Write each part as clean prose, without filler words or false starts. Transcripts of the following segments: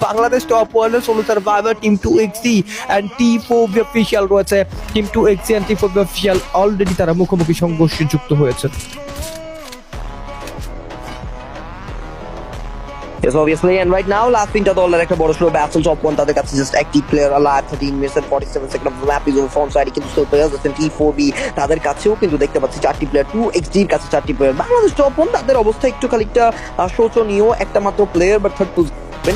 Bangladesh top ওয়ার্ল্ডে solo survivor team 2xd and T4 official রয়েছে। Team 2xd and T4 official already তারা মুখোমুখি সংঘর্ষে যুক্ত হয়েছে। Yes, obviously, and right now, last winter দলের একটা বড় সড়ো ব্যাটল টপ ওয়ান তাদের কাছে জাস্ট একটি player alive 13 minutes and 47 seconds of the map is over front side কিন্তু still players আছেন T4B তাদের কাছেও কিন্তু দেখতে পাচ্ছি 4টি প্লেয়ার 2xd এর কাছে 4টি প্লেয়ার বাংলাদেশ টপ ওয়ান তাদের অবস্থা একটু খানিকটা শোচনীয় একটা মাত্র প্লেয়ার বাট থার্ড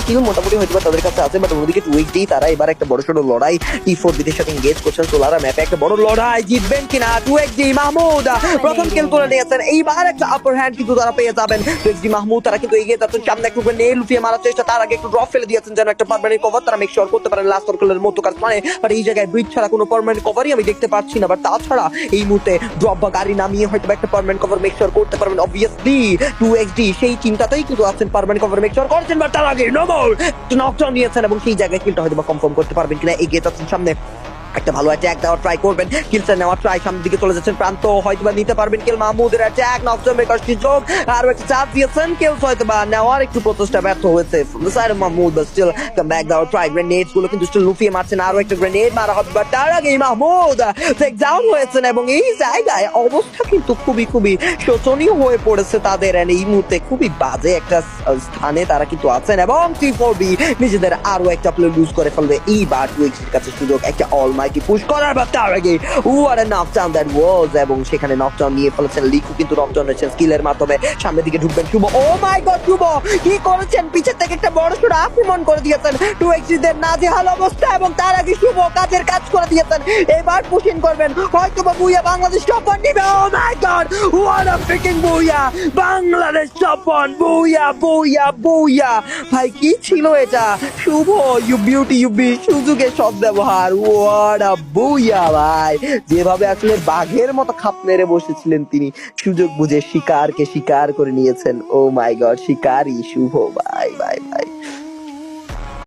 কিল মোটামুটি হয়তো তাদের কাছে আছে বাট অন্যদিকে 2xd তারা এবার একটা বড় সড়ো লড়াই T4B দের সাথে এনগেজ করছেন সোলারা ম্যাপে একটা বড় লড়াই জিতবেন কিনা 2xd মাহমুদ প্রথম কিল করে নিয়েছেন এইবার একটা আপার হ্যান্ড কিন্তু তারা পেয়ে যাবেন 2xd মাহমুদ তারা কিন্তু এগিয়ে যাচ্ছেন সামনে একটু নেল লুফিয়ে মারার চেষ্টা তার আগে একটু ড্রপ ফেলে দিয়েছেন যেন একটা পার্মানেন্ট কভার তারা মেক শিওর করতে পারেন লাস্ট সার্কেলের মতো কাজ মানে বাট এই জায়গায় ব্রিজ ছাড়া কোনো পার্মানেন্ট কভারই আমি দেখতে পাচ্ছি না বাট তাছাড়া এই মুহূর্তে ড্রপ বা গাড়ি নামিয়ে হয়তো একটা পার্মানেন্ট কভার মেক শিওর করতে পারবেন অবভিয়াসলি 2xd সেই চিন্তাতেই কিন্তু আছেন পার্মানেন্ট কভার মেক শিওর করছেন বাট তার আগে নোমর নকডাউন নিয়েছেন এবং সেই জায়গায় কিলটা হয়তো কনফার্ম করতে পারবেন কিনা এগিয়ে যাচ্ছেন সামনে একটা ভালো অ্যাটাক দেওয়ার ট্রাই করবেন কিলটা নেওয়ার ট্রাই সামনের দিকে চলে যাচ্ছেন প্রান্ত হয়তোবা নিতে পারবেন কিল মাহমুদের অ্যাটাক নকডাউন মেকার সুযোগ আর একটা চাপ দিয়েছেন কিলস হয়তোবা নেওয়ার একটু প্রচেষ্টা ব্যর্থ হয়েছে from the side of Mahmud but still come back দেওয়ার ট্রাই গ্রেনেডস গুলো কিন্তু স্টিল লুফিয়ে মারছেন আরো একটা গ্রেনেড মারা হবে বাট তার আগে মাহমুদ টেক ডাউন হয়েছেন এবং এই জায়গায় অবস্থা কিন্তু খুবই শোচনীয় হয়ে পড়েছে তাদের এন্ড এই মুহূর্তে খুবই বাজে একটা স্থানে তারা কিন্তু আছেন এবং T4B নিজেদের আরো একটা প্লে লুজ করে ফেলবে এইবার 2xd এর কাছে সুযোগ একটা অলমাইটি পুশ করার বা তার আগে what a knockdown that was এবং সেখানে নকডাউন নিয়ে ফেলেছেন লিকু কিন্তু নকডাউন হয়েছেন স্কিলের মাধ্যমে সামনের দিকে ঢুকবেন শুভ ও মাই গড শুভ কি করেছেন পিছের থেকে একটা বড় সড়ো আক্রমণ করে দিয়েছেন 2xd দের নাজেহাল অবস্থা এবং তার আগে শুভ কাজের কাজ করে দিয়েছেন এবার পুশিং করবেন হয়তো বা বুইয়া বাংলাদেশ টপ ওয়ান নিবে oh my God what a freaking booyah Bangladesh top one booyah ভাই কি ছিল এটা Shuvo you beauty you be সুযোগের সব ব্যবহার what a বুইয়া ভাই যেভাবে আসলে বাঘের মতো খাপ মেরে বসেছিলেন তিনি সুযোগ বুঝে শিকারকে শিকার করে নিয়েছেন ও মাই গড শিকারই শুভ ভাই